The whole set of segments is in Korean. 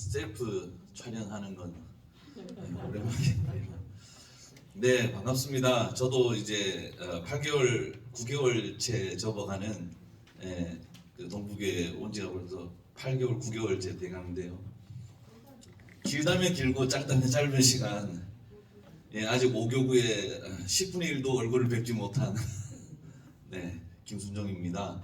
셀프 촬영하는 건 오랜만이에요. 네, 반갑습니다. 저도 이제 8개월, 9개월째 접어가는 그 동북에 온 지가 벌써 8개월, 9개월째 돼가는데요. 길다면 길고 짧다면 짧은 시간, 아직 5교구에 10분의 1도 얼굴을 뵙지 못한 네, 김순정입니다.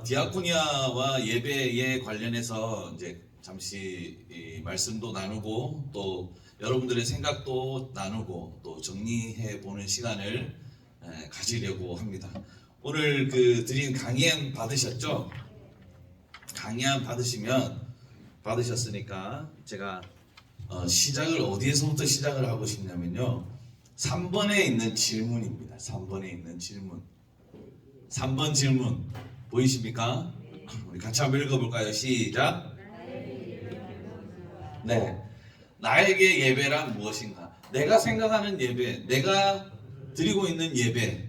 디아코니아와 예배에 관련해서 이제 잠시 말씀도 나누고 또 여러분들의 생각도 나누고 또 정리해 보는 시간을 가지려고 합니다. 오늘 그 드린 강연 받으셨죠? 강연 받으셨으니까 제가 시작을 어디에서부터 시작을 하고 싶냐면요. 3번에 있는 질문입니다. 3번에 있는 질문. 3번 질문 보이십니까? 우리 같이 한번 읽어볼까요? 시작. 네, 나에게 예배란 무엇인가? 내가 생각하는 예배, 내가 드리고 있는 예배,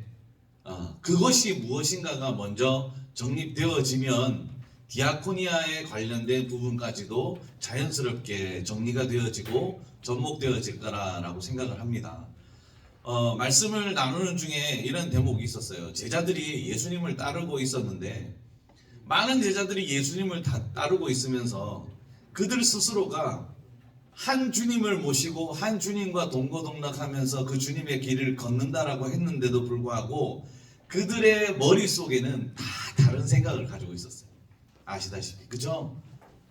그것이 무엇인가가 먼저 정립되어지면 디아코니아에 관련된 부분까지도 자연스럽게 정리가 되어지고 접목되어질 거라고 생각을 합니다. 말씀을 나누는 중에 이런 대목이 있었어요. 제자들이 예수님을 따르고 있었는데 많은 제자들이 예수님을 따르고 있으면서 그들 스스로가 한 주님을 모시고 한 주님과 동거동락하면서 그 주님의 길을 걷는다라고 했는데도 불구하고 그들의 머릿속에는 다 다른 생각을 가지고 있었어요. 아시다시피 그죠?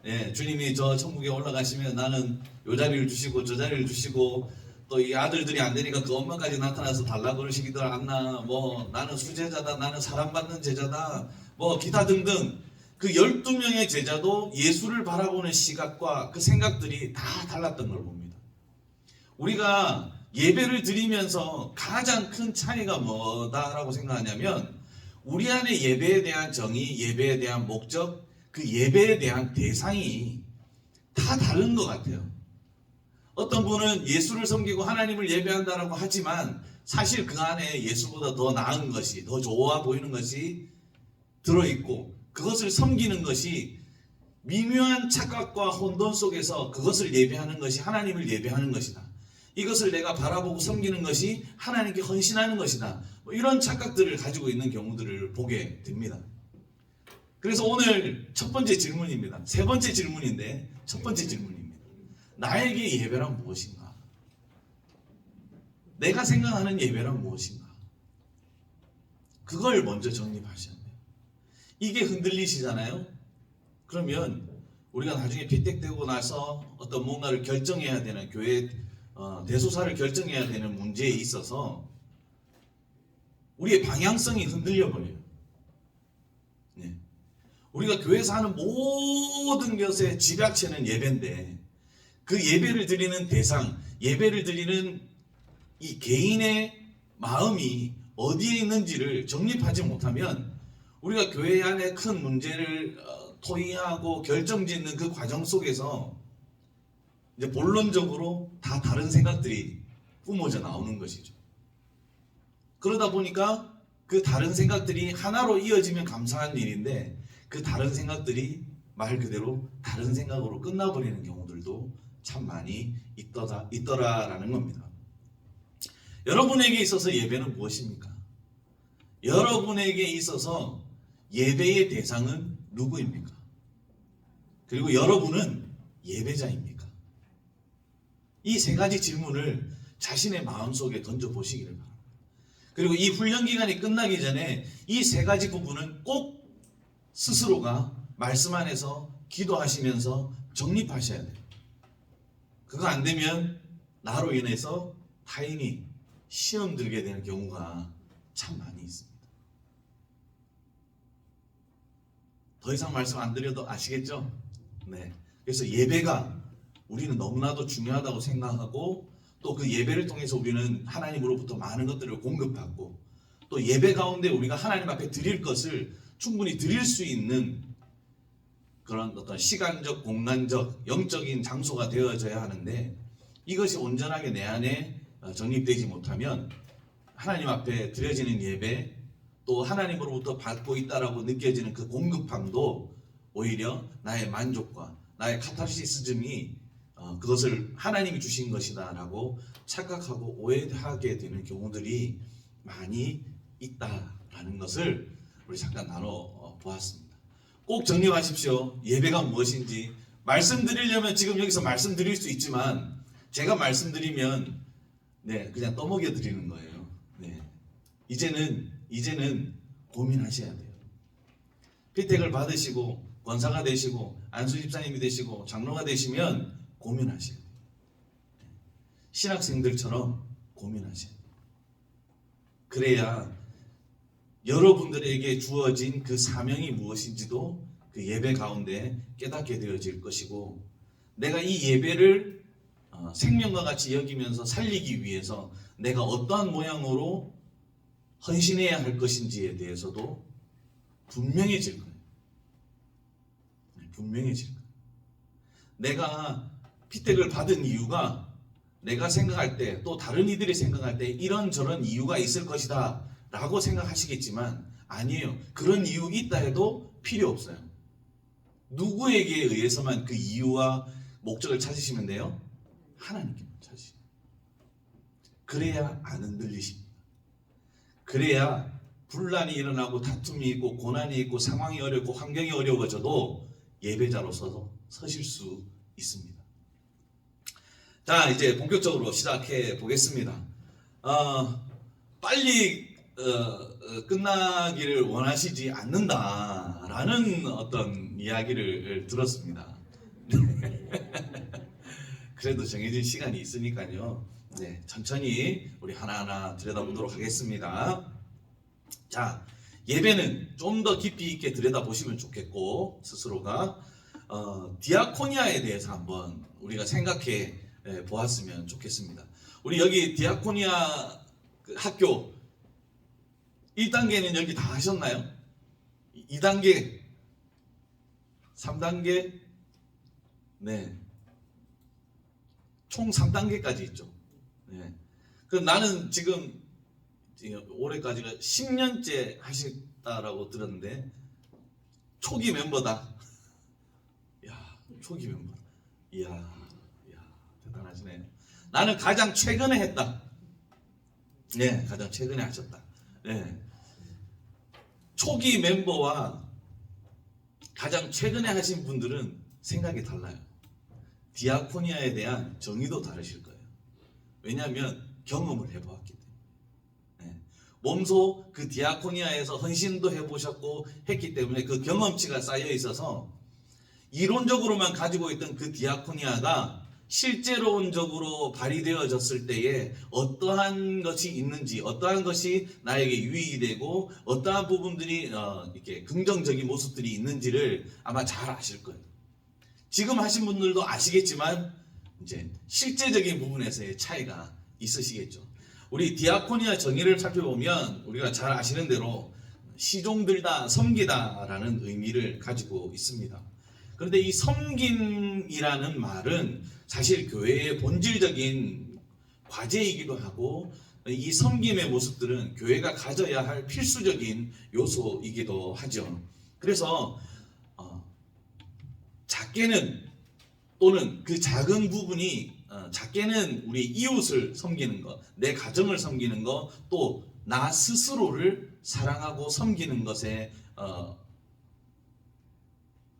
예, 주님이 저 천국에 올라가시면 나는 요 자리를 주시고 저 자리를 주시고 또 이 아들들이 안 되니까 그 엄마까지 나타나서 달라 그러시기도 않나, 뭐 나는 수제자다, 나는 사랑받는 제자다, 뭐 기타 등등 그 12명의 제자도 예수를 바라보는 시각과 그 생각들이 다 달랐던 걸 봅니다. 우리가 예배를 드리면서 가장 큰 차이가 뭐다라고 생각하냐면 우리 안에 예배에 대한 정의, 예배에 대한 목적, 그 예배에 대한 대상이 다 다른 것 같아요. 어떤 분은 예수를 섬기고 하나님을 예배한다라고 하지만 사실 그 안에 예수보다 더 나은 것이, 더 좋아 보이는 것이 들어있고 그것을 섬기는 것이 미묘한 착각과 혼돈 속에서 그것을 예배하는 것이 하나님을 예배하는 것이다. 이것을 내가 바라보고 섬기는 것이 하나님께 헌신하는 것이다. 뭐 이런 착각들을 가지고 있는 경우들을 보게 됩니다. 그래서 오늘 첫 번째 질문입니다. 세 번째 질문인데 첫 번째 질문입니다. 나에게 예배란 무엇인가? 내가 생각하는 예배란 무엇인가? 그걸 먼저 정립하셔야 돼요. 이게 흔들리시잖아요? 그러면 우리가 나중에 피택되고 나서 어떤 뭔가를 결정해야 되는 교회 대소사를 결정해야 되는 문제에 있어서 우리의 방향성이 흔들려 버려요. 네. 우리가 교회에서 하는 모든 것의 집약체는 예배인데 그 예배를 드리는 대상, 예배를 드리는 이 개인의 마음이 어디에 있는지를 정립하지 못하면 우리가 교회 안에 큰 문제를 토의하고 결정짓는 그 과정 속에서 이제 본론적으로 다 다른 생각들이 뿜어져 나오는 것이죠. 그러다 보니까 그 다른 생각들이 하나로 이어지면 감사한 일인데 그 다른 생각들이 말 그대로 다른 생각으로 끝나버리는 경우들도 참 많이 있더라라는 겁니다. 여러분에게 있어서 예배는 무엇입니까? 여러분에게 있어서 예배의 대상은 누구입니까? 그리고 여러분은 예배자입니까? 이 세 가지 질문을 자신의 마음속에 던져보시기를 바랍니다. 그리고 이 훈련 기간이 끝나기 전에 이 세 가지 부분은 꼭 스스로가 말씀 안에서 기도하시면서 정립하셔야 돼요. 그거 안 되면 나로 인해서 타인이 시험 들게 되는 경우가 참 많이 있습니다. 더 이상 말씀 안 드려도 아시겠죠? 네. 그래서 예배가 우리는 너무나도 중요하다고 생각하고 또 그 예배를 통해서 우리는 하나님으로부터 많은 것들을 공급받고 또 예배 가운데 우리가 하나님 앞에 드릴 것을 충분히 드릴 수 있는 그런 어떤 시간적, 공간적, 영적인 장소가 되어져야 하는데 이것이 온전하게 내 안에 정립되지 못하면 하나님 앞에 드려지는 예배 또 하나님으로부터 받고 있다라고 느껴지는 그 공급함도 오히려 나의 만족과 나의 카타르시즘이 그것을 하나님이 주신 것이다라고 착각하고 오해하게 되는 경우들이 많이 있다라는 것을 우리 잠깐 나눠 보았습니다. 꼭 정리하십시오. 예배가 무엇인지 말씀드리려면 지금 여기서 말씀드릴 수 있지만 제가 말씀드리면 그냥 떠먹여 드리는 거예요. 이제는 고민하셔야 돼요. 피택을 받으시고 권사가 되시고 안수 집사님이 되시고 장로가 되시면 고민하셔야 돼요. 신학생들처럼 고민하셔야 돼요. 그래야 여러분들에게 주어진 그 사명이 무엇인지도 그 예배 가운데 깨닫게 되어질 것이고, 내가 이 예배를 생명과 같이 여기면서 살리기 위해서 내가 어떠한 모양으로 헌신해야 할 것인지에 대해서도 분명해질 거예요. 분명해질 거예요. 내가 피택을 받은 이유가 내가 생각할 때, 또 다른 이들이 생각할 때 이런저런 이유가 있을 것이다 라고 생각하시겠지만 아니에요. 그런 이유 있다 해도 필요 없어요. 누구에게 의해서만 그 이유와 목적을 찾으시면 돼요? 하나님께만 찾으시면. 그래야 안 흔들리십니다. 그래야 분란이 일어나고 다툼이 있고 고난이 있고 상황이 어렵고 환경이 어려워져도 예배자로서 서실 수 있습니다. 자, 이제 본격적으로 시작해 보겠습니다. 빨리 끝나기를 원하시지 않는다라는 어떤 이야기를 들었습니다. 그래도 정해진 시간이 있으니까요. 천천히 우리 하나하나 들여다보도록 하겠습니다. 자, 예배는 좀 더 깊이 있게 들여다보시면 좋겠고, 스스로가 디아코니아에 대해서 한번 우리가 생각해 보았으면 좋겠습니다. 우리 여기 디아코니아 학교 1단계는 여기 다 하셨나요? 2단계, 3단계, 총 3단계까지 있죠. 그럼 나는 지금 올해까지가 10년째 하셨다라고 들었는데 초기 멤버다. 야, 초기 멤버. 이야, 대단하시네요. 나는 가장 최근에 했다. 가장 최근에 하셨다. 초기 멤버와 가장 최근에 하신 분들은 생각이 달라요. 디아코니아에 대한 정의도 다르실 거예요. 왜냐하면 경험을 해보았기 때문에. 몸소 그 디아코니아에서 헌신도 해보셨고 했기 때문에 그 경험치가 쌓여 있어서 이론적으로만 가지고 있던 그 디아코니아가 실제론적으로 발휘되어졌을 때에 어떠한 것이 있는지, 어떠한 것이 나에게 유익이 되고 어떠한 부분들이 이렇게 긍정적인 모습들이 있는지를 아마 잘 아실 거예요. 지금 하신 분들도 아시겠지만 이제 실제적인 부분에서의 차이가 있으시겠죠. 우리 디아코니아 정의를 살펴보면 우리가 잘 아시는 대로 시종들다, 섬기다라는 의미를 가지고 있습니다. 그런데 이 섬김이라는 말은 사실 교회의 본질적인 과제이기도 하고, 이 섬김의 모습들은 교회가 가져야 할 필수적인 요소이기도 하죠. 그래서 작게는, 또는 그 작은 부분이 작게는 우리 이웃을 섬기는 것, 내 가정을 섬기는 것, 또 나 스스로를 사랑하고 섬기는 것에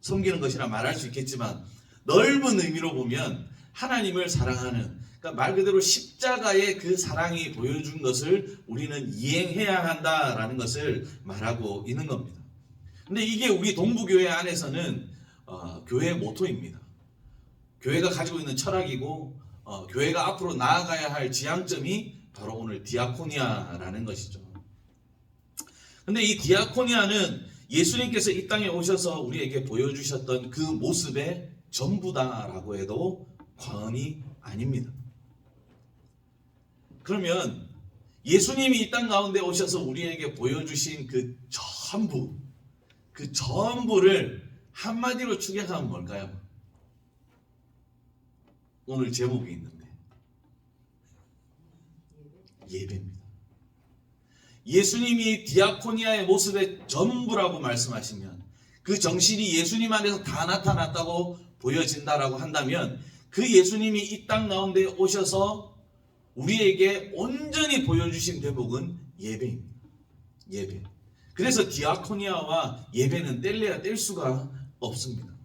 섬기는 것이라 말할 수 있겠지만, 넓은 의미로 보면 하나님을 사랑하는, 그러니까 말 그대로 십자가의 그 사랑이 보여준 것을 우리는 이행해야 한다라는 것을 말하고 있는 겁니다. 근데 이게 우리 동부교회 안에서는 교회의 모토입니다. 교회가 가지고 있는 철학이고, 교회가 앞으로 나아가야 할 지향점이 바로 오늘 디아코니아라는 것이죠. 근데 이 디아코니아는 예수님께서 이 땅에 오셔서 우리에게 보여주셨던 그 모습의 전부다라고 해도 과언이 아닙니다. 그러면 예수님이 이 땅 가운데 오셔서 우리에게 보여주신 그 전부를 한마디로 축약하면 뭘까요? 오늘 제목이 있는데 예배입니다. 예수님이 디아코니아의 모습의 전부라고 말씀하시면 그 정신이 예수님 안에서 다 나타났다고 보여진다라고 한다면 그 예수님이 이 땅 가운데 오셔서 우리에게 온전히 보여주신 대목은 예배입니다. 예배. 그래서 디아코니아와 예배는 뗄래야 뗄 수가 없습니다.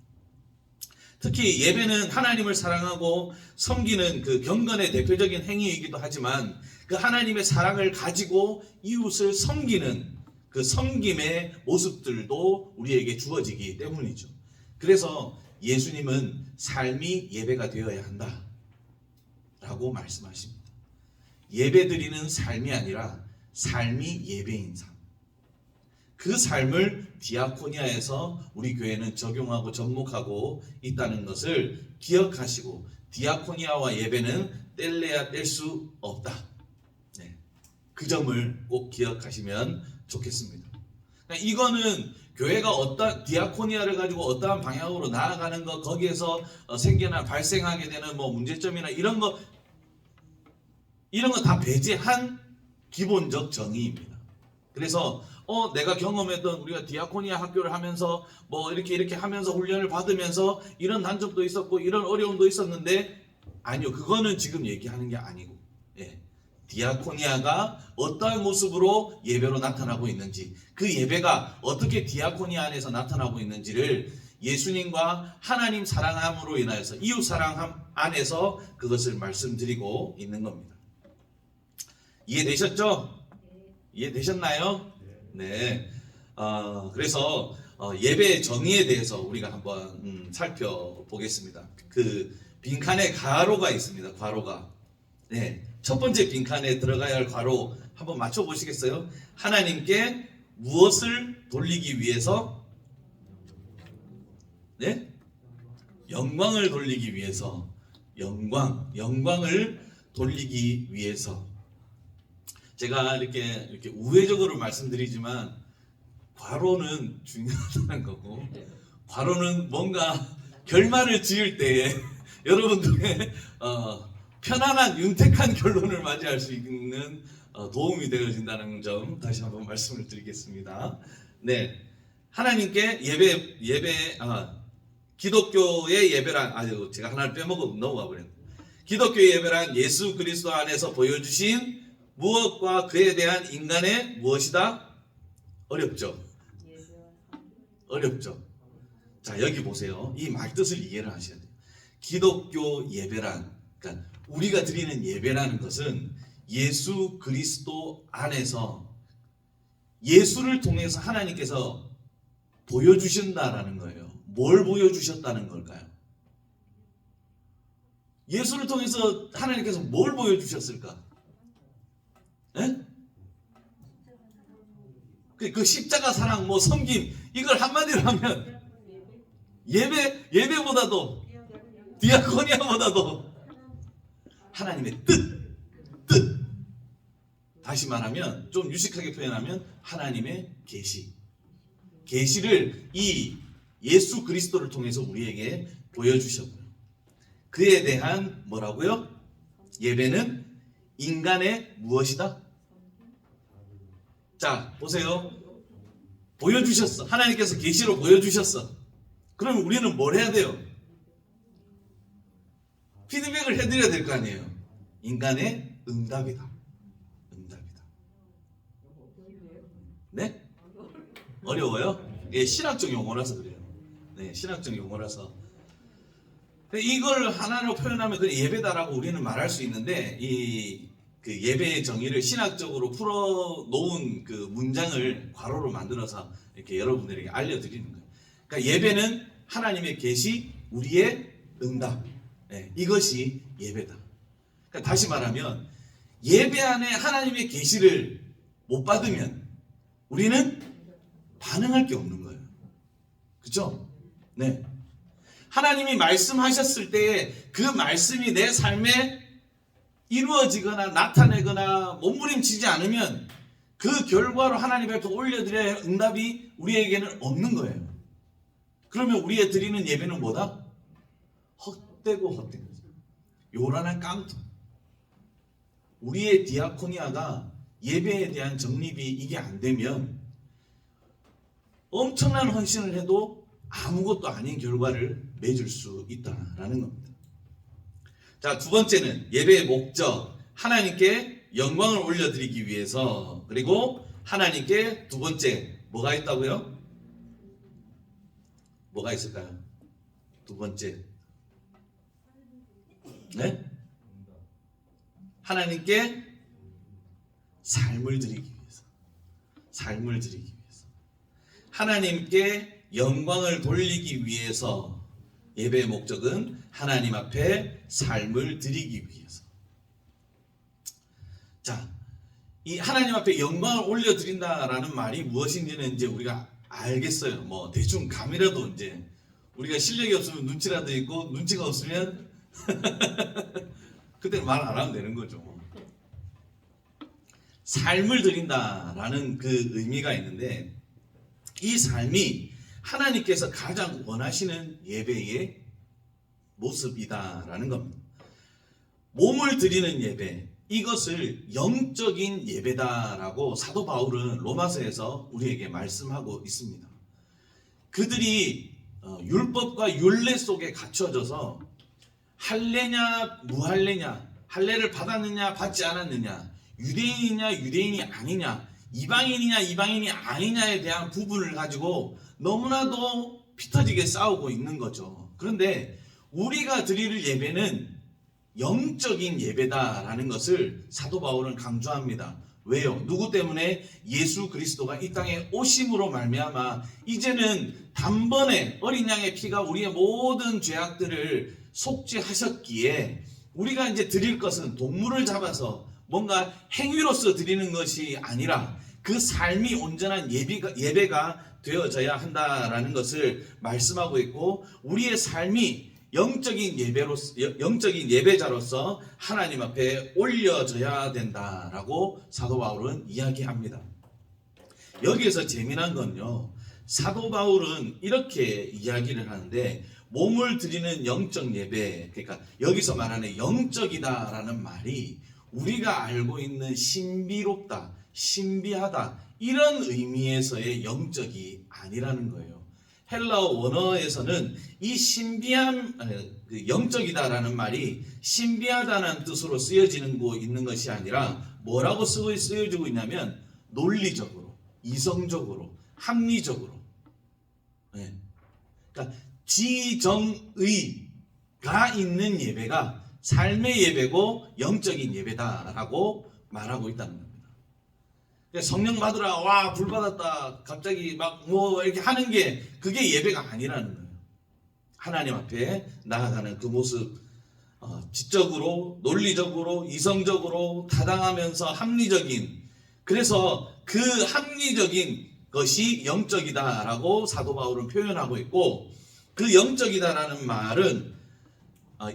특히 예배는 하나님을 사랑하고 섬기는 그 경건의 대표적인 행위이기도 하지만 그 하나님의 사랑을 가지고 이웃을 섬기는 그 섬김의 모습들도 우리에게 주어지기 때문이죠. 그래서 예수님은 삶이 예배가 되어야 한다 라고 말씀하십니다. 예배 드리는 삶이 아니라 삶이 예배인 삶. 그 삶을 디아코니아에서 우리 교회는 적용하고 접목하고 있다는 것을 기억하시고 디아코니아와 예배는 뗄래야 뗄 수 없다. 네. 그 점을 꼭 기억하시면 좋겠습니다. 그러니까 이거는 교회가 어떤 디아코니아를 가지고 어떠한 방향으로 나아가는 것 거기에서 생겨나 발생하게 되는 뭐 문제점이나 이런 거 다 배제한 기본적 정의입니다. 그래서 내가 경험했던 우리가 디아코니아 학교를 하면서 뭐 이렇게 하면서 훈련을 받으면서 이런 단점도 있었고 이런 어려움도 있었는데 아니요, 그거는 지금 얘기하는 게 아니고 디아코니아가 어떠한 모습으로 예배로 나타나고 있는지 그 예배가 어떻게 디아코니아 안에서 나타나고 있는지를 예수님과 하나님 사랑함으로 인하여서 이웃 사랑함 안에서 그것을 말씀드리고 있는 겁니다. 이해되셨죠? 이해되셨나요? 네. 그래서 예배의 정의에 대해서 우리가 한번 살펴보겠습니다. 그 빈칸에 가로가 있습니다. 가로가. 네. 첫 번째 빈칸에 들어가야 할 가로 한번 맞춰 보시겠어요? 하나님께 무엇을 돌리기 위해서? 네? 영광을 돌리기 위해서. 영광을 돌리기 위해서. 제가 이렇게 우회적으로 말씀드리지만 괄호는 중요하다는 거고 괄호는 뭔가 결말을 지을 때에 여러분들의 편안한 윤택한 결론을 맞이할 수 있는 도움이 되어진다는 점 다시 한번 말씀을 드리겠습니다. 네, 하나님께 기독교의 예배란 제가 하나를 빼먹어 넘어가 버렸네. 기독교의 예배란 예수 그리스도 안에서 보여주신 무엇과 그에 대한 인간의 무엇이다? 어렵죠? 어렵죠? 자, 여기 보세요. 이 말뜻을 이해를 하셔야 돼요. 기독교 예배란, 그러니까 우리가 드리는 예배라는 것은 예수 그리스도 안에서 예수를 통해서 하나님께서 보여주신다라는 거예요. 뭘 보여주셨다는 걸까요? 예수를 통해서 하나님께서 뭘 보여주셨을까? 네? 그 십자가 사랑, 뭐 섬김, 이걸 한마디로 하면 예배보다도 디아코니아보다도 하나님의 뜻. 다시 말하면 좀 유식하게 표현하면 하나님의 계시를 이 예수 그리스도를 통해서 우리에게 보여주셨고요. 그에 대한 뭐라고요? 예배는 인간의 무엇이다? 자, 보세요. 보여주셨어. 하나님께서 계시로 보여주셨어. 그럼 우리는 뭘 해야 돼요? 피드백을 해드려야 될 거 아니에요. 인간의 응답이다. 네? 어려워요? 예, 신학적 용어라서 그래요. 네, 신학적 용어라서. 이걸 하나로 표현하면 그 예배다라고 우리는 말할 수 있는데 그 예배의 정의를 신학적으로 풀어 놓은 그 문장을 괄호로 만들어서 이렇게 여러분들에게 알려드리는 거예요. 그러니까 예배는 하나님의 계시, 우리의 응답. 네, 이것이 예배다. 그러니까 다시 말하면 예배 안에 하나님의 계시를 못 받으면 우리는 반응할 게 없는 거예요. 그렇죠? 네. 하나님이 말씀하셨을 때에 그 말씀이 내 삶에 이루어지거나 나타내거나 몸부림치지 않으면 그 결과로 하나님 앞에 올려드려야 할 응답이 우리에게는 없는 거예요. 그러면 우리의 드리는 예배는 뭐다? 헛되고 헛된 거죠. 요란한 깡통. 우리의 디아코니아가 예배에 대한 정립이 이게 안 되면 엄청난 헌신을 해도 아무것도 아닌 결과를 맺을 수 있다라는 겁니다. 자, 두 번째는 예배의 목적, 하나님께 영광을 올려드리기 위해서. 그리고 하나님께 두 번째 뭐가 있다고요? 뭐가 있을까요? 두 번째, 네? 하나님께 삶을 드리기 위해서. 삶을 드리기 위해서. 하나님께 영광을 돌리기 위해서. 예배의 목적은 하나님 앞에 삶을 드리기 위해서. 자, 이 하나님 앞에 영광을 올려드린다라는 말이 무엇인지는 이제 우리가 알겠어요. 뭐 대충 감이라도 이제 우리가 실력이 없으면 눈치라도 있고 눈치가 없으면 그때는 말 안 하면 되는 거죠. 삶을 드린다라는 그 의미가 있는데, 이 삶이 하나님께서 가장 원하시는 예배의 모습이다라는 겁니다. 몸을 드리는 예배, 이것을 영적인 예배다라고 사도 바울은 로마서에서 우리에게 말씀하고 있습니다. 그들이 율법과 율례 속에 갇혀져서 할례냐 무할례냐, 할례를 받았느냐 받지 않았느냐, 유대인이냐 유대인이 아니냐, 이방인이냐 이방인이 아니냐에 대한 부분을 가지고 너무나도 피 터지게 싸우고 있는 거죠. 그런데 우리가 드릴 예배는 영적인 예배다라는 것을 사도 바울은 강조합니다. 왜요? 누구 때문에? 예수 그리스도가 이 땅에 오심으로 말미암아 이제는 단번에 어린 양의 피가 우리의 모든 죄악들을 속죄하셨기에 우리가 이제 드릴 것은 동물을 잡아서 뭔가 행위로서 드리는 것이 아니라 그 삶이 온전한 예배가 되어져야 한다라는 것을 말씀하고 있고, 우리의 삶이 영적인 예배자로서 하나님 앞에 올려져야 된다라고 사도 바울은 이야기합니다. 여기에서 재미난 건요, 사도 바울은 이렇게 이야기를 하는데, 몸을 드리는 영적 예배, 그러니까 여기서 말하는 영적이다라는 말이 우리가 알고 있는 신비롭다, 신비하다 이런 의미에서의 영적이 아니라는 거예요. 헬라어 원어에서는 이 신비한 영적이다라는 말이 신비하다는 뜻으로 쓰여지는 거 있는 것이 아니라 뭐라고 쓰여지고 있냐면 논리적으로, 이성적으로, 합리적으로. 네. 그러니까 지정의가 있는 예배가 삶의 예배고 영적인 예배다라고 말하고 있다는 겁니다. 성령 받으라, 와, 불 받았다, 갑자기 막 뭐 이렇게 하는 게 그게 예배가 아니라는 거예요. 하나님 앞에 나아가는 그 모습, 지적으로, 논리적으로, 이성적으로, 타당하면서 합리적인, 그래서 그 합리적인 것이 영적이다라고 사도 바울은 표현하고 있고, 그 영적이다라는 말은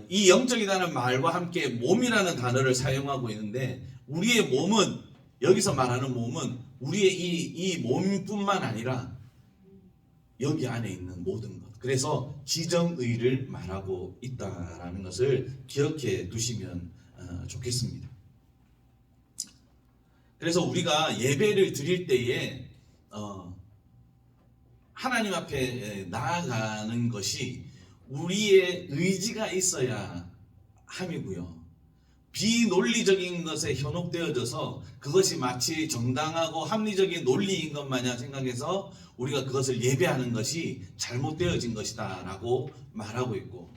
이 영적이다는 말과 함께 몸이라는 단어를 사용하고 있는데, 우리의 몸은, 여기서 말하는 몸은 우리의 이 몸뿐만 아니라 여기 안에 있는 모든 것, 그래서 지정의를 말하고 있다라는 것을 기억해 두시면 좋겠습니다. 그래서 우리가 예배를 드릴 때에 하나님 앞에 나아가는 것이 우리의 의지가 있어야 함이고요. 비논리적인 것에 현혹되어져서 그것이 마치 정당하고 합리적인 논리인 것 마냥 생각해서 우리가 그것을 예배하는 것이 잘못되어진 것이다 라고 말하고 있고,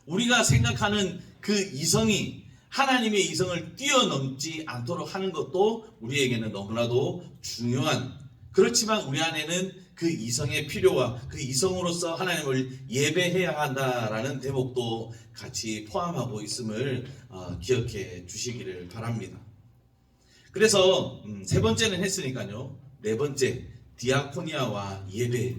우리가 생각하는 그 이성이 하나님의 이성을 뛰어넘지 않도록 하는 것도 우리에게는 너무나도 중요한, 그렇지만 우리 안에는 그 이성의 필요와 그 이성으로서 하나님을 예배해야 한다라는 대목도 같이 포함하고 있음을 기억해 주시기를 바랍니다. 그래서 세 번째는 했으니까요, 네 번째, 디아코니아와 예배.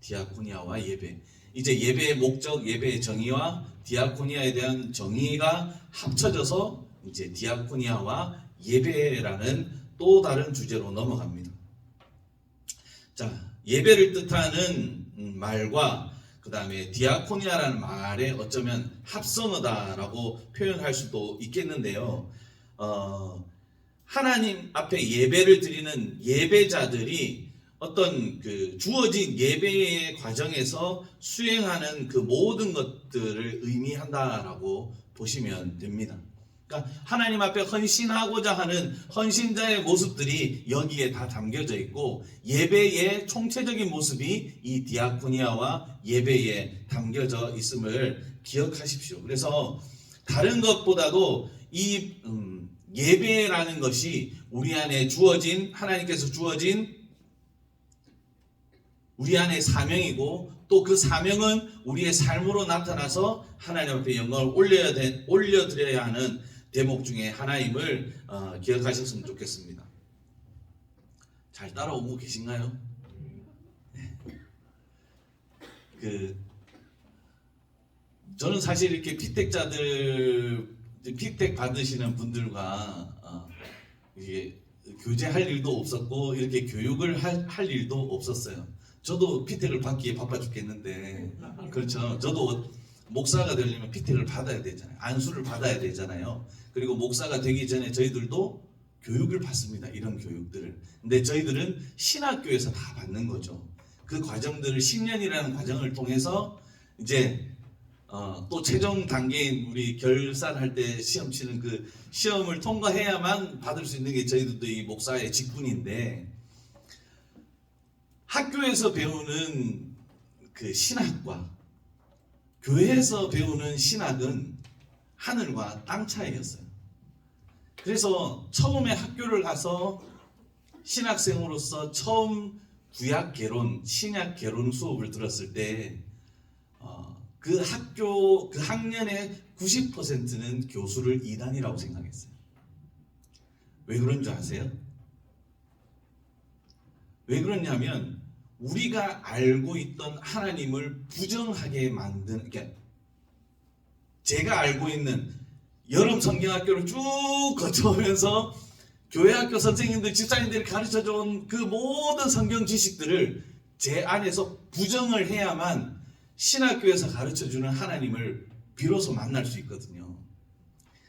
디아코니아와 예배. 이제 예배의 목적, 예배의 정의와 디아코니아에 대한 정의가 합쳐져서 이제 디아코니아와 예배라는 또 다른 주제로 넘어갑니다. 자, 예배를 뜻하는 말과 그 다음에 디아코니아라는 말에 어쩌면 합성어다라고 표현할 수도 있겠는데요. 하나님 앞에 예배를 드리는 예배자들이 어떤 그 주어진 예배의 과정에서 수행하는 그 모든 것들을 의미한다라고 보시면 됩니다. 그러니까 하나님 앞에 헌신하고자 하는 헌신자의 모습들이 여기에 다 담겨져 있고, 예배의 총체적인 모습이 이 디아코니아와 예배에 담겨져 있음을 기억하십시오. 그래서 다른 것보다도 이 예배라는 것이 우리 안에 주어진, 하나님께서 주어진 우리 안에 사명이고, 또 그 사명은 우리의 삶으로 나타나서 하나님 앞에 영광을 올려드려야 하는 대목 중에 하나임을 기억하셨으면 좋겠습니다. 잘 따라오고 계신가요? 저는 사실 이렇게 피택 받으시는 분들과 이게 교제할 일도 없었고, 이렇게 교육을 할 일도 없었어요. 저도 피택을 받기에 바빠 죽겠는데, 그렇죠. 저도 목사가 되려면 피택을 받아야 되잖아요. 안수를 받아야 되잖아요. 그리고 목사가 되기 전에 저희들도 교육을 받습니다. 이런 교육들을. 근데 저희들은 신학교에서 다 받는 거죠. 그 과정들을 10년이라는 과정을 통해서 이제 또 최종 단계인 우리 결산할 때 시험 치는 그 시험을 통과해야만 받을 수 있는 게 저희들도 이 목사의 직분인데, 학교에서 배우는 그 신학과 교회에서 배우는 신학은 하늘과 땅 차이였어요. 그래서 처음에 학교를 가서 신학생으로서 처음 구약 개론, 신약 개론 수업을 들었을 때 그 학년의 90%는 교수를 이단이라고 생각했어요. 왜 그런 줄 아세요? 왜 그러냐면 우리가 알고 있던 하나님을 부정하게 만든, 그러니까 제가 알고 있는 여름 성경학교를 쭉 거쳐오면서 교회학교 선생님들, 집사님들이 가르쳐준 그 모든 성경 지식들을 제 안에서 부정을 해야만 신학교에서 가르쳐주는 하나님을 비로소 만날 수 있거든요.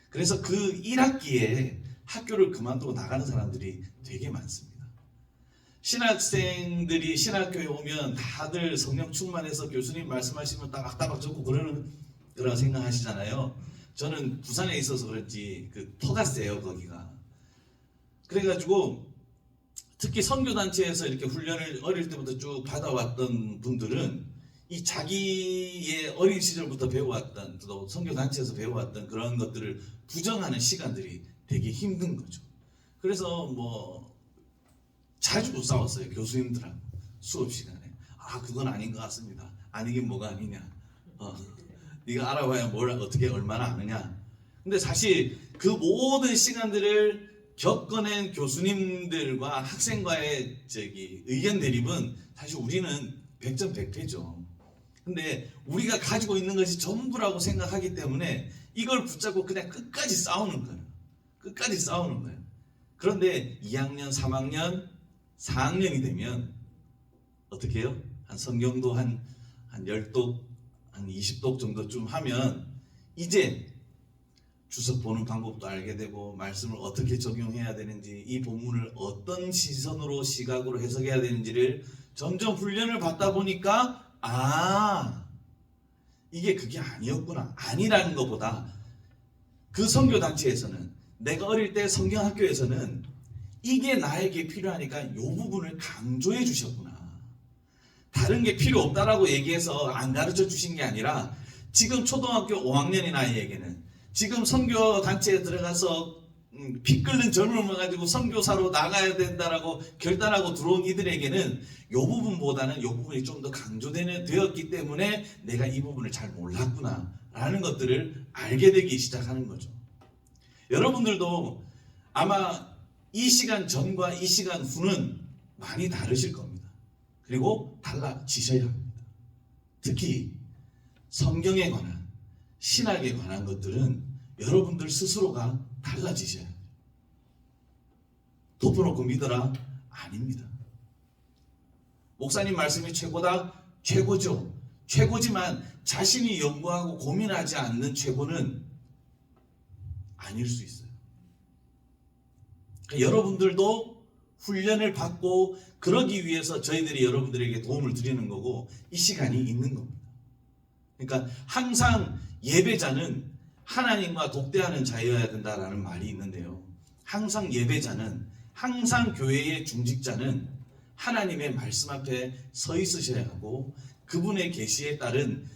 그래서 그 1학기에 학교를 그만두고 나가는 사람들이 되게 많습니다. 신학생들이 신학교에 오면 다들 성령 충만해서 교수님 말씀하시면 따박따박 적고 그러는 생각하시잖아요. 저는 부산에 있어서 그런지 그 터가 세요, 거기가. 그래가지고 특히 선교단체에서 이렇게 훈련을 어릴 때부터 쭉 받아왔던 분들은 이 자기의 어린 시절부터 배워왔던, 또 선교단체에서 배워왔던 그런 것들을 부정하는 시간들이 되게 힘든 거죠. 그래서 자주 싸웠어요, 교수님들하고 수업 시간에. 그건 아닌 것 같습니다. 아니긴 뭐가 아니냐. 네가 알아봐야 뭘 어떻게 얼마나 아느냐. 근데 사실 그 모든 시간들을 겪어낸 교수님들과 학생과의 의견 대립은 사실 우리는 100점 100패죠. 근데 우리가 가지고 있는 것이 전부라고 생각하기 때문에 이걸 붙잡고 그냥 끝까지 싸우는 거예요. 끝까지 싸우는 거예요. 그런데 2학년, 3학년, 4학년이 되면 어떻게 해요? 한 성경도 한 10독, 한 20독 정도쯤 하면 이제 주석 보는 방법도 알게 되고, 말씀을 어떻게 적용해야 되는지, 이 본문을 어떤 시선으로, 시각으로 해석해야 되는지를 점점 훈련을 받다 보니까 이게 그게 아니었구나. 아니라는 것보다 그 선교단체에서는, 내가 어릴 때 성경학교에서는 이게 나에게 필요하니까 이 부분을 강조해 주셨구나. 다른 게 필요 없다라고 얘기해서 안 가르쳐 주신 게 아니라, 지금 초등학교 5학년인 아이에게는, 지금 선교단체에 들어가서 피 끓는 젊음을 가지고 선교사로 나가야 된다라고 결단하고 들어온 이들에게는 이 부분보다는 이 부분이 좀 더 강조되었기 때문에 내가 이 부분을 잘 몰랐구나 라는 것들을 알게 되기 시작하는 거죠. 여러분들도 아마 이 시간 전과 이 시간 후는 많이 다르실 겁니다. 그리고 달라지셔야 합니다. 특히 성경에 관한, 신학에 관한 것들은 여러분들 스스로가 달라지셔야 해요. 덮어놓고 믿어라? 아닙니다. 목사님 말씀이 최고다? 최고죠. 최고지만 자신이 연구하고 고민하지 않는 최고는 아닐 수 있어요. 그러니까 여러분들도 훈련을 받고 그러기 위해서 저희들이 여러분들에게 도움을 드리는 거고 이 시간이 있는 겁니다. 그러니까 항상 예배자는 하나님과 독대하는 자여야 된다라는 말이 있는데요. 항상 예배자는, 항상 교회의 중직자는 하나님의 말씀 앞에 서 있으셔야 하고 그분의 계시에 따른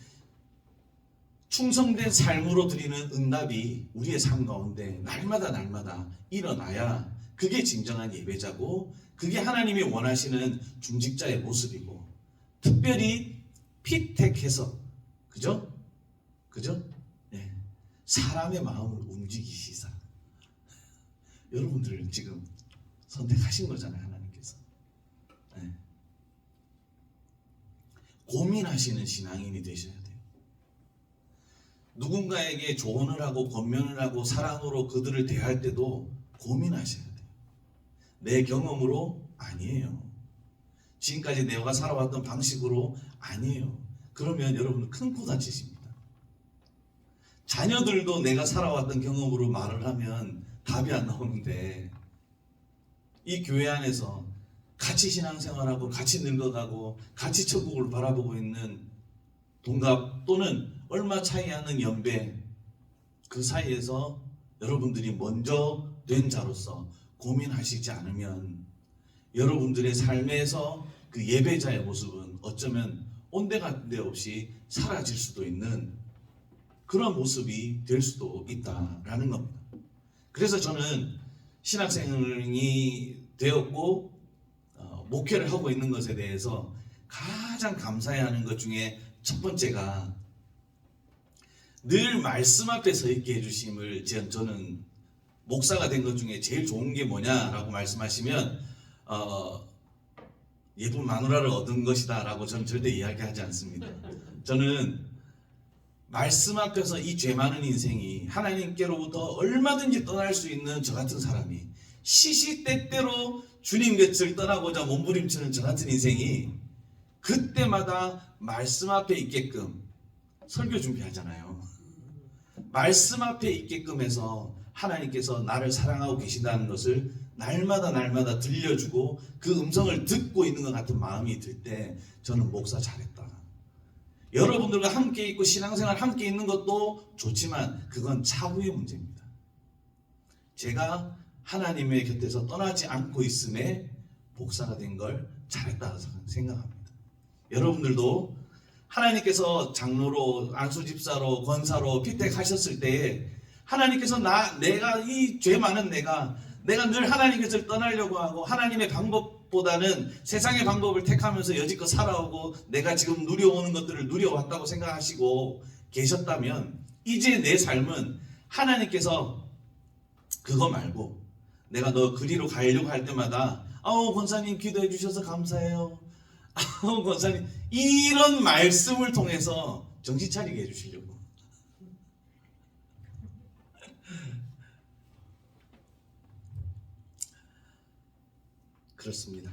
충성된 삶으로 드리는 응답이 우리의 삶 가운데 날마다 일어나야 그게 진정한 예배자고 그게 하나님이 원하시는 중직자의 모습이고, 특별히 피택해서 그죠? 네. 사람의 마음을 움직이시사 여러분들 지금 선택하신 거잖아요. 하나님께서. 네. 고민하시는 신앙인이 되셔야 돼요. 누군가에게 조언을 하고 권면을 하고 사랑으로 그들을 대할 때도 고민하셔야 돼요. 내 경험으로 아니에요. 지금까지 내가 살아왔던 방식으로 아니에요. 그러면 여러분 큰 코 다치십니다. 자녀들도 내가 살아왔던 경험으로 말을 하면 답이 안 나오는데, 이 교회 안에서 같이 신앙생활하고 같이 늙어가고 같이 천국을 바라보고 있는 동갑 또는 얼마 차이 안 나는 연배, 그 사이에서 여러분들이 먼저 된 자로서 고민하시지 않으면 여러분들의 삶에서 그 예배자의 모습은 어쩌면 온데간데 없이 사라질 수도 있는 그런 모습이 될 수도 있다라는 겁니다. 그래서 저는 신학생이 되었고 목회를 하고 있는 것에 대해서 가장 감사해야 하는 것 중에 첫 번째가 늘 말씀 앞에 서 있게 해주심을, 저는 목사가 된 것 중에 제일 좋은 게 뭐냐라고 말씀하시면 예쁜 마누라를 얻은 것이다 라고 저는 절대 이야기하지 않습니다. 저는 말씀 앞에서 이 죄 많은 인생이 하나님께로부터 얼마든지 떠날 수 있는 저 같은 사람이 시시때때로 주님 곁을 떠나고자 몸부림치는 저 같은 인생이 그때마다 말씀 앞에 있게끔 설교 준비하잖아요. 말씀 앞에 있게끔 해서 하나님께서 나를 사랑하고 계신다는 것을 날마다 들려주고 그 음성을 듣고 있는 것 같은 마음이 들 때 저는 목사 잘했다. 여러분들과 함께 있고 신앙생활 함께 있는 것도 좋지만 그건 차후의 문제입니다. 제가 하나님의 곁에서 떠나지 않고 있음에 목사가 된 걸 잘했다고 생각합니다. 여러분들도 하나님께서 장로로, 안수집사로, 권사로 피택하셨을 때에 하나님께서 내가 이 죄 많은 내가 늘 하나님께서 떠나려고 하고 하나님의 방법보다는 세상의 방법을 택하면서 여지껏 살아오고 내가 지금 누려오는 것들을 누려왔다고 생각하시고 계셨다면 이제 내 삶은 하나님께서 그거 말고 내가 너 그리로 가려고 할 때마다 권사님 기도해 주셔서 감사해요. 권사님 이런 말씀을 통해서 정신 차리게 해주시려고. 그렇습니다.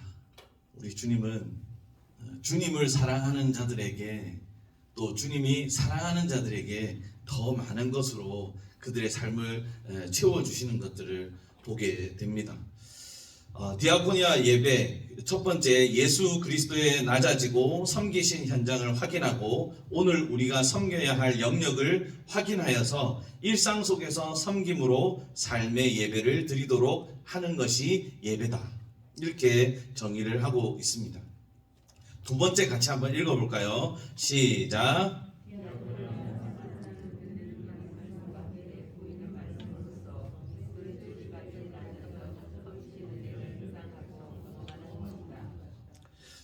우리 주님은 주님을 사랑하는 자들에게 또 주님이 사랑하는 자들에게 더 많은 것으로 그들의 삶을 채워주시는 것들을 보게 됩니다. 디아코니아 예배 첫 번째, 예수 그리스도의 낮아지고 섬기신 현장을 확인하고 오늘 우리가 섬겨야 할 영역을 확인하여서 일상 속에서 섬김으로 삶의 예배를 드리도록 하는 것이 예배다. 이렇게 정의를 하고 있습니다. 두 번째 같이 한번 읽어볼까요? 시작.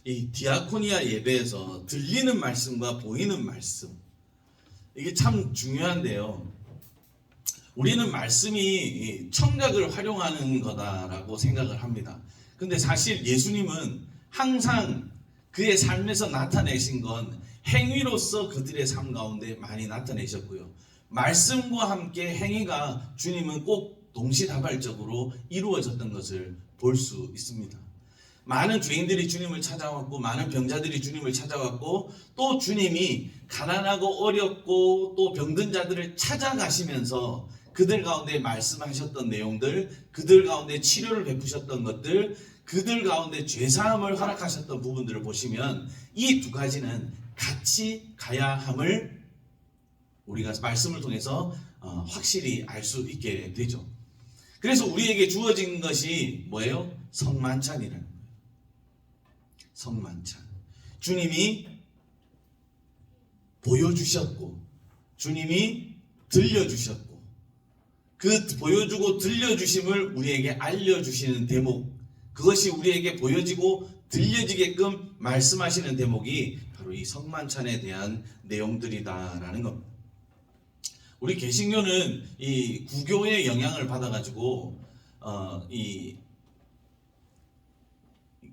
이 디아코니아 예배에서 들리는 말씀과 보이는 말씀, 이게 참 중요한데요. 우리는 말씀이 청각을 활용하는 거다라고 생각을 합니다. 근데 사실 예수님은 항상 그의 삶에서 나타내신 건 행위로서 그들의 삶 가운데 많이 나타내셨고요. 말씀과 함께 행위가 주님은 꼭 동시다발적으로 이루어졌던 것을 볼 수 있습니다. 많은 죄인들이 주님을 찾아왔고 많은 병자들이 주님을 찾아왔고 또 주님이 가난하고 어렵고 또 병든 자들을 찾아가시면서 그들 가운데 말씀하셨던 내용들, 그들 가운데 치료를 베푸셨던 것들, 그들 가운데 죄사함을 허락하셨던 부분들을 보시면 이 두 가지는 같이 가야 함을 우리가 말씀을 통해서 확실히 알 수 있게 되죠. 그래서 우리에게 주어진 것이 뭐예요? 성만찬이라는 거예요. 성만찬. 주님이 보여주셨고 주님이 들려주셨고 그 보여주고 들려주심을 우리에게 알려주시는 대목, 그것이 우리에게 보여지고 들려지게끔 말씀하시는 대목이 바로 이 성만찬에 대한 내용들이다라는 겁니다. 우리 개신교는 이 구교의 영향을 받아가지고 이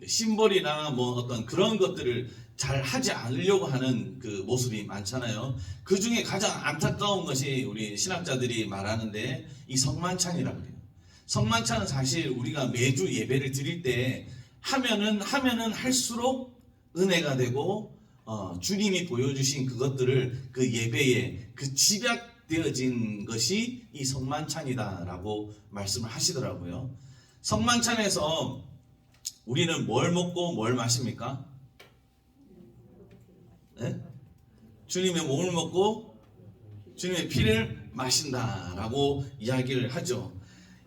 심벌이나 뭐 어떤 그런 것들을 잘 하지 않으려고 하는 그 모습이 많잖아요. 그 중에 가장 안타까운 것이 우리 신학자들이 말하는데 이 성만찬이라고 해요. 성만찬은 사실 우리가 매주 예배를 드릴 때 하면은 할수록 은혜가 되고 주님이 보여주신 그것들을 그 예배에 그 집약되어진 것이 이 성만찬이다라고 말씀을 하시더라고요. 성만찬에서 우리는 뭘 먹고 뭘 마십니까? 네? 주님의 몸을 먹고 주님의 피를 마신다라고 이야기를 하죠.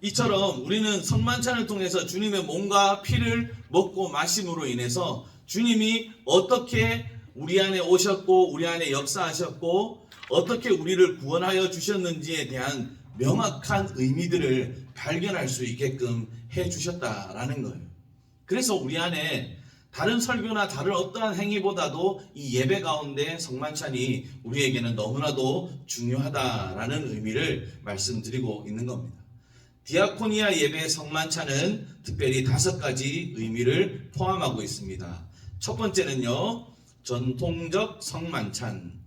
이처럼 우리는 성만찬을 통해서 주님의 몸과 피를 먹고 마심으로 인해서 주님이 어떻게 우리 안에 오셨고 우리 안에 역사하셨고 어떻게 우리를 구원하여 주셨는지에 대한 명확한 의미들을 발견할 수 있게끔 해주셨다라는 거예요. 그래서 우리 안에 다른 설교나 다른 어떠한 행위보다도 이 예배 가운데 성만찬이 우리에게는 너무나도 중요하다라는 의미를 말씀드리고 있는 겁니다. 디아코니아 예배의 성만찬은 특별히 5가지 의미를 포함하고 있습니다. 첫 번째는요, 전통적 성만찬.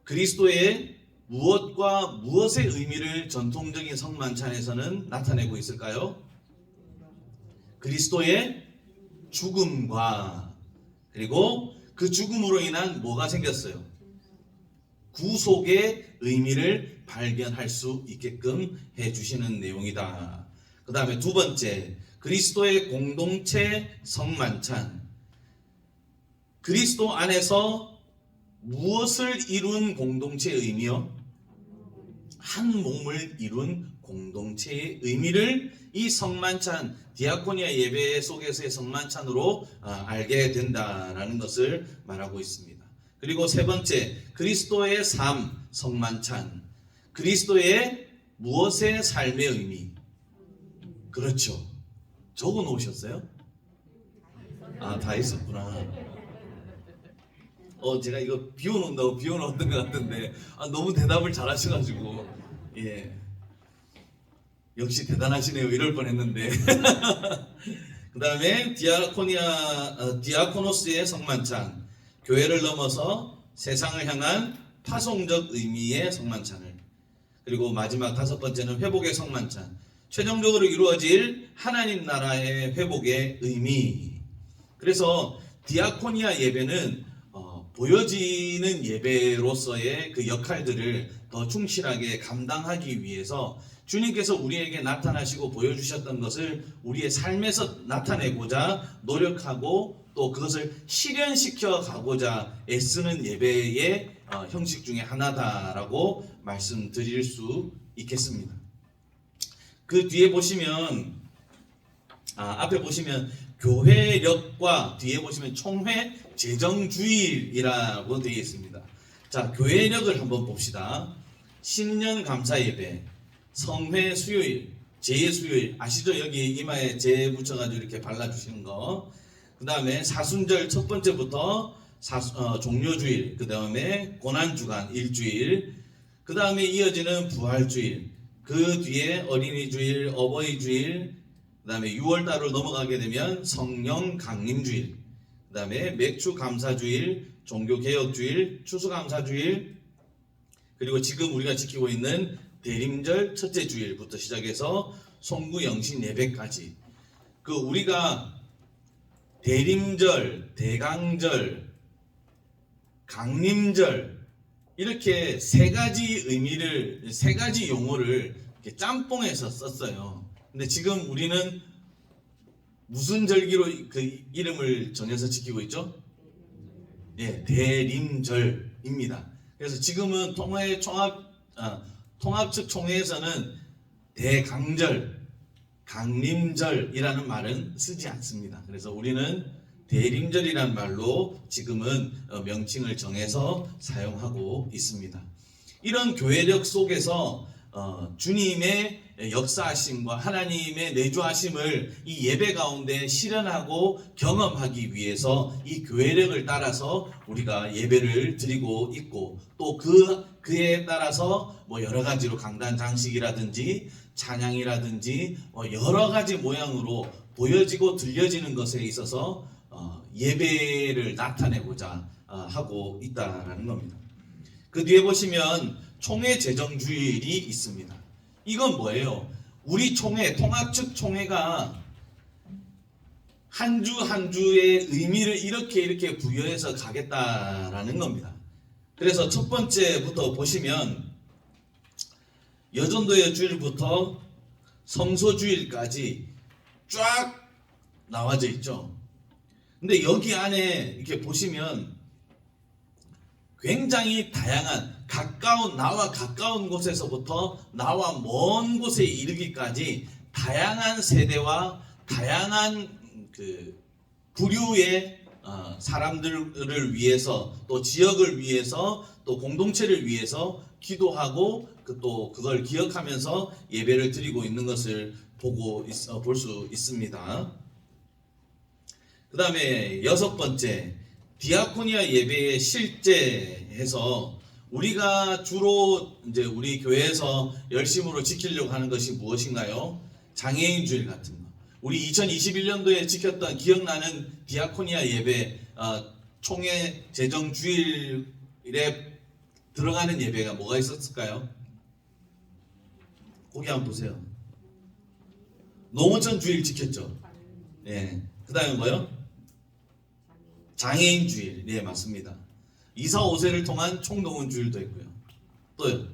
그리스도의 무엇과 무엇의 의미를 전통적인 성만찬에서는 나타내고 있을까요? 그리스도의 죽음과 그리고 그 죽음으로 인한 뭐가 생겼어요? 구속의 의미를 발견할 수 있게끔 해주시는 내용이다. 그 다음에 두 번째, 그리스도의 공동체 성만찬. 그리스도 안에서 무엇을 이룬 공동체의 의미요? 한 몸을 이룬 공동체의 의미를 이 성만찬, 디아코니아 예배 속에서의 성만찬으로 알게 된다라는 것을 말하고 있습니다. 그리고 세 번째, 그리스도의 삶, 성만찬. 그리스도의 무엇의 삶의 의미? 그렇죠. 적어 놓으셨어요? 다 있었구나. 제가 이거 비워놓는다고 비워놓았던 것 같은데 너무 대답을 잘하셔가지고 예, 역시 대단하시네요 이럴 뻔했는데 그 다음에 디아코노스의 성만찬, 교회를 넘어서 세상을 향한 파송적 의미의 성만찬을, 그리고 마지막 5번째는 회복의 성만찬, 최종적으로 이루어질 하나님 나라의 회복의 의미. 그래서 디아코니아 예배는 보여지는 예배로서의 그 역할들을 더 충실하게 감당하기 위해서 주님께서 우리에게 나타나시고 보여주셨던 것을 우리의 삶에서 나타내고자 노력하고 또 그것을 실현시켜 가고자 애쓰는 예배의 형식 중에 하나다라고 말씀드릴 수 있겠습니다. 그 뒤에 보시면 앞에 보시면 교회력과 뒤에 보시면 총회 재정주일이라고 되어 있습니다. 자, 교회력을 한번 봅시다. 신년 감사 예배, 성회 수요일, 제 수요일 아시죠? 여기 이마에 제 붙여가지고 이렇게 발라주시는 거. 그 다음에 사순절 첫 번째부터 종료주일, 그 다음에 고난주간 일주일, 그 다음에 이어지는 부활주일, 그 뒤에 어린이주일, 어버이주일, 그 다음에 6월달로 넘어가게 되면 성령 강림주일, 그 다음에 맥주감사주일, 종교개혁주일, 추수감사주일, 그리고 지금 우리가 지키고 있는 대림절 첫째 주일부터 시작해서 송구영신 예배까지, 그 우리가 대림절, 대강절, 강림절 이렇게 3가지 의미를, 3가지 용어를 이렇게 짬뽕해서 썼어요. 근데 지금 우리는 무슨 절기로 그 이름을 정해서 지키고 있죠? 예, 대림절입니다. 그래서 지금은 통합 측 총회에서는 대강절, 강림절이라는 말은 쓰지 않습니다. 그래서 우리는 대림절이라는 말로 지금은 명칭을 정해서 사용하고 있습니다. 이런 교회력 속에서 주님의 역사하심과 하나님의 내주하심을 이 예배 가운데 실현하고 경험하기 위해서 이 교회력을 따라서 우리가 예배를 드리고 있고, 또 그에 따라서 뭐 여러 가지로 강단 장식이라든지 찬양이라든지 여러 가지 모양으로 보여지고 들려지는 것에 있어서 예배를 나타내고자 하고 있다라는 겁니다. 그 뒤에 보시면 총회 제정주일이 있습니다. 이건 뭐예요? 우리 총회, 통합측 총회가 한 주 한 주의 의미를 이렇게 부여해서 가겠다라는 겁니다. 그래서 첫 번째부터 보시면 여전도의 주일부터 성소주일까지 쫙 나와져 있죠. 근데 여기 안에 이렇게 보시면 굉장히 다양한 나와 가까운 곳에서부터 나와 먼 곳에 이르기까지 다양한 세대와 다양한 그 부류의 사람들을 위해서, 또 지역을 위해서, 또 공동체를 위해서 기도하고 또 그걸 기억하면서 예배를 드리고 있는 것을 볼 수 있습니다. 그 다음에 여섯 번째, 디아코니아 예배의 실제해서 우리가 주로 이제 우리 교회에서 열심으로 지키려고 하는 것이 무엇인가요? 장애인 주일 같은 거. 우리 2021년도에 지켰던 기억나는 디아코니아 예배, 총회 제정 주일에 들어가는 예배가 뭐가 있었을까요? 거기 한번 보세요. 농어촌 주일 지켰죠. 네. 그 다음에 뭐요? 장애인 주일. 네, 맞습니다. 이사 5세를 통한 총동원 주일도 있고요. 또요.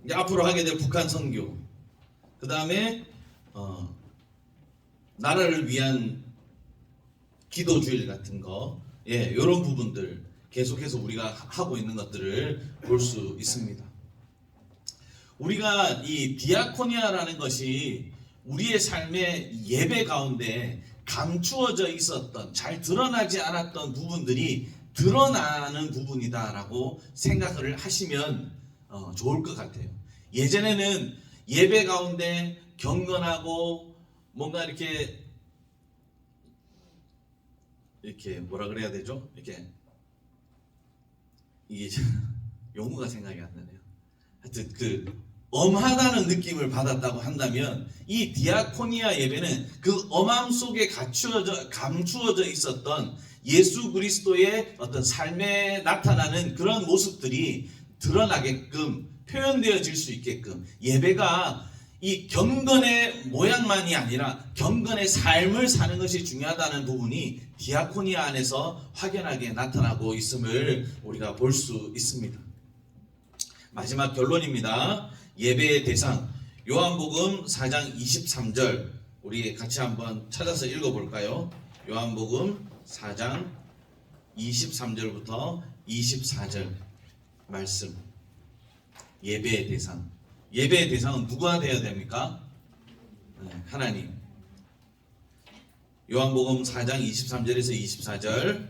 이제 앞으로 하게 될 북한 선교. 그 다음에 나라를 위한 기도 주일 같은 거. 예, 이런 부분들 계속해서 우리가 하고 있는 것들을 볼 수 있습니다. 우리가 이 디아코니아라는 것이 우리의 삶의 예배 가운데 감추어져 있었던, 잘 드러나지 않았던 부분들이 드러나는 부분이다라고 생각을 하시면 좋을 것 같아요. 예전에는 예배 가운데 경건하고 뭔가 이렇게 뭐라 그래야 되죠? 이게 용어가 생각이 안 나네요. 하여튼 그 엄하다는 느낌을 받았다고 한다면 이 디아코니아 예배는 그 엄함 속에 감추어져 있었던 예수 그리스도의 어떤 삶에 나타나는 그런 모습들이 드러나게끔 표현되어질 수 있게끔, 예배가 이 경건의 모양만이 아니라 경건의 삶을 사는 것이 중요하다는 부분이 디아코니아 안에서 확연하게 나타나고 있음을 우리가 볼 수 있습니다. 마지막 결론입니다. 예배의 대상, 요한복음 4장 23절 우리 같이 한번 찾아서 읽어볼까요? 요한복음 4장 23절부터 24절 말씀. 예배의 대상. 예배의 대상은 누가 되어야 됩니까? 하나님. 요한복음 4장 23절에서 24절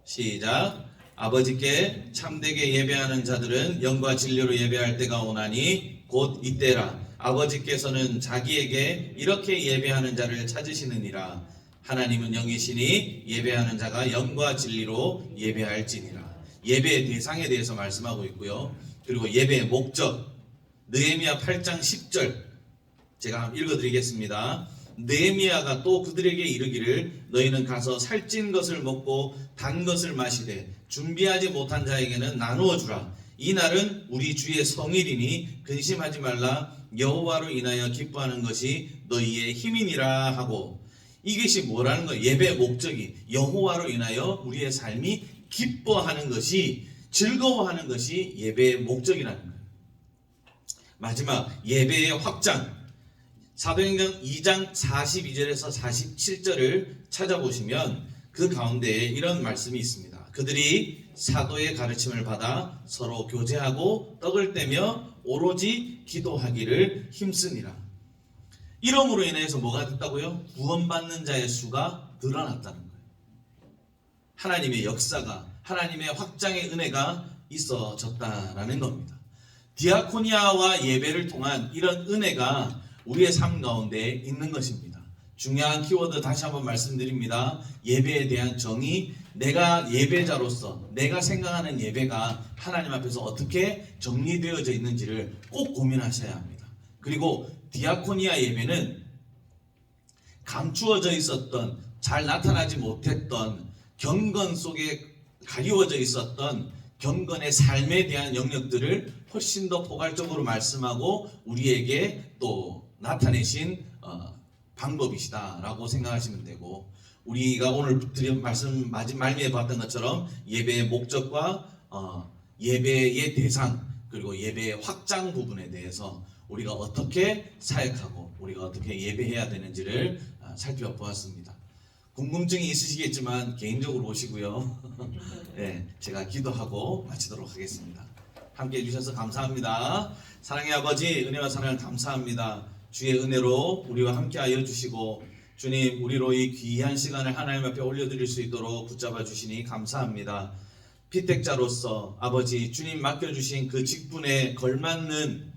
시작. 아버지께 참되게 예배하는 자들은 영과 진리로 예배할 때가 오나니 곧 이때라. 아버지께서는 자기에게 이렇게 예배하는 자를 찾으시느니라. 하나님은 영이시니 예배하는 자가 영과 진리로 예배할지니라. 예배의 대상에 대해서 말씀하고 있고요. 그리고 예배의 목적, 느헤미야 8장 10절 제가 한번 읽어드리겠습니다. 느헤미야가 또 그들에게 이르기를 너희는 가서 살찐 것을 먹고 단 것을 마시되 준비하지 못한 자에게는 나누어 주라. 이 날은 우리 주의 성일이니 근심하지 말라. 여호와로 인하여 기뻐하는 것이 너희의 힘이니라 하고, 이것이 뭐라는 거예요? 예배의 목적이 여호와로 인하여 우리의 삶이 기뻐하는 것이, 즐거워하는 것이 예배의 목적이라는 거예요. 마지막 예배의 확장. 사도행전 2장 42절에서 47절을 찾아보시면 그 가운데에 이런 말씀이 있습니다. 그들이 사도의 가르침을 받아 서로 교제하고 떡을 떼며 오로지 기도하기를 힘쓰니라. 이러므로 인해서 뭐가 됐다고요? 구원받는 자의 수가 늘어났다는 거예요. 하나님의 역사가, 하나님의 확장의 은혜가 있어졌다라는 겁니다. 디아코니아와 예배를 통한 이런 은혜가 우리의 삶 가운데 있는 것입니다. 중요한 키워드 다시 한번 말씀드립니다. 예배에 대한 정의, 내가 예배자로서 내가 생각하는 예배가 하나님 앞에서 어떻게 정리되어져 있는지를 꼭 고민하셔야 합니다. 그리고 디아코니아 예배는 감추어져 있었던, 잘 나타나지 못했던 경건 속에 가리워져 있었던 경건의 삶에 대한 영역들을 훨씬 더 포괄적으로 말씀하고 우리에게 또 나타내신 방법이시다라고 생각하시면 되고, 우리가 오늘 드린 말씀 말미에 봤던 것처럼 예배의 목적과 예배의 대상, 그리고 예배의 확장 부분에 대해서 우리가 어떻게 사역하고 우리가 어떻게 예배해야 되는지를 살펴보았습니다. 궁금증이 있으시겠지만 개인적으로 오시고요. 네, 제가 기도하고 마치도록 하겠습니다. 함께 해주셔서 감사합니다. 사랑의 아버지, 은혜와 사랑을 감사합니다. 주의 은혜로 우리와 함께하여 주시고, 주님, 우리로 이 귀한 시간을 하나님 앞에 올려드릴 수 있도록 붙잡아 주시니 감사합니다. 피택자로서 아버지, 주님 맡겨주신 그 직분에 걸맞는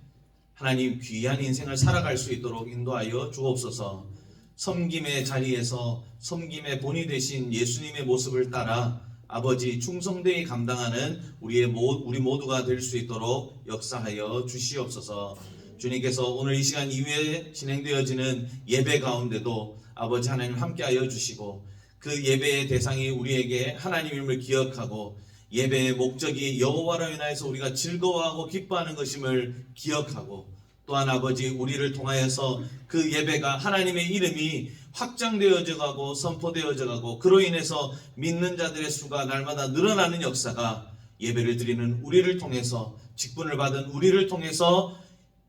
하나님 귀한 인생을 살아갈 수 있도록 인도하여 주옵소서. 섬김의 자리에서 섬김의 본이 되신 예수님의 모습을 따라 아버지 충성되이 감당하는 우리 모두가 될 수 있도록 역사하여 주시옵소서. 주님께서 오늘 이 시간 이후에 진행되어지는 예배 가운데도 아버지 하나님 함께하여 주시고, 그 예배의 대상이 우리에게 하나님임을 기억하고 예배의 목적이 여호와로 인하여서 우리가 즐거워하고 기뻐하는 것임을 기억하고, 또한 아버지 우리를 통하여서 그 예배가 하나님의 이름이 확장되어져 가고 선포되어져 가고, 그로 인해서 믿는 자들의 수가 날마다 늘어나는 역사가 예배를 드리는 우리를 통해서, 직분을 받은 우리를 통해서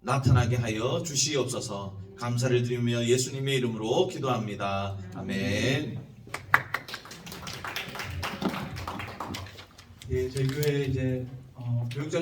나타나게 하여 주시옵소서. 감사를 드리며 예수님의 이름으로 기도합니다. 아멘. 예, 저희 교회 이제 교육자